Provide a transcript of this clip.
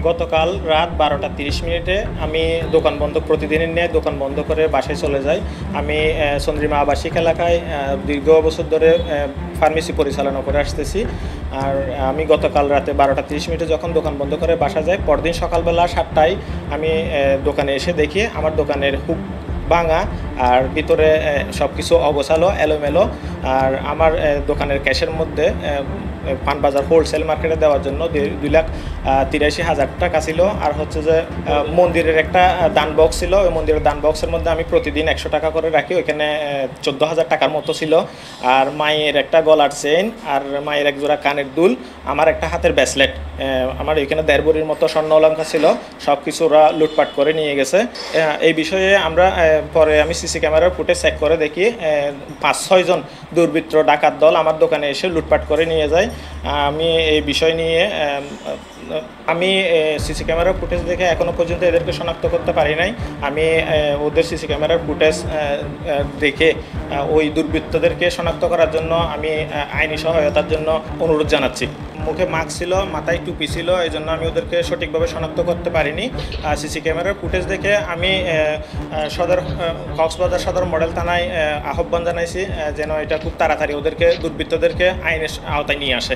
গতকাল রাত 12টা 30 মিনিটে আমি দোকান বন্ধ প্রতিদিনের ন্যায় দোকান বন্ধ করে বাসায় চলে যাই। আমি চন্দ্রিমা আবাসিক এলাকায় দীর্ঘ বছর ধরে ফার্মেসি পরিচালনা করে আসতেছি। আর আমি গতকাল রাতে 12টা 30 মিনিটে যখন দোকান বন্ধ করে বাসা যাই, পরদিন সকালবেলা 7টায় আমি দোকানে এসে দেখি আমার দোকানের হুক ভাঙা আর ভিতরে সব কিছু অগোছালো এলোমেলো। আর আমার দোকানের ক্যাশের মধ্যে পানবাজার হোলসেল মার্কেটে দেওয়ার জন্য 2,83,000 টাকা ছিল। আর হচ্ছে যে মন্দিরের একটা দান বক্স ছিল, ওই মন্দিরের দান বক্সের মধ্যে আমি প্রতিদিন 100 টাকা করে রাখি, ওইখানে 14,000 টাকার মতো ছিল। আর মায়ের একটা গলার চেইন, আর মায়ের এক জোড়া কানের দুল, আমার একটা হাতের ব্রেসলেট, আমার এখানে 1.5 ভরির মতো স্বর্ণ অলংকার ছিল, সব কিছু ওরা লুটপাট করে নিয়ে গেছে। এই বিষয়ে আমরা পরে আমি সিসি ক্যামেরার ফুটেজ চেক করে দেখি 5-6 জন দুর্বৃত্ত ডাকাত দল আমার দোকানে এসে লুটপাট করে নিয়ে যায়। আমি এই বিষয় নিয়ে আমি সিসি ক্যামেরার ফুটেজ দেখে এখনও পর্যন্ত এদেরকে শনাক্ত করতে পারি নাই। আমি ওদের সিসি ক্যামেরার ফুটেজ দেখে ওই দুর্বৃত্তদেরকে শনাক্ত করার জন্য আমি আইনি সহায়তার জন্য অনুরোধ জানাচ্ছি। মুখে মাস্ক ছিল, মাথায় টুপি ছিল, এই জন্য আমি ওদেরকে সঠিকভাবে শনাক্ত করতে পারিনি। সিসি ক্যামেরার ফুটেজ দেখে আমি কক্সবাজার সদর মডেল থানায় আহ্বান জানাইছি যেন এটা খুব তাড়াতাড়ি ওদেরকে দুর্বৃত্তদেরকে আইনের আওতায় নিয়ে আসে।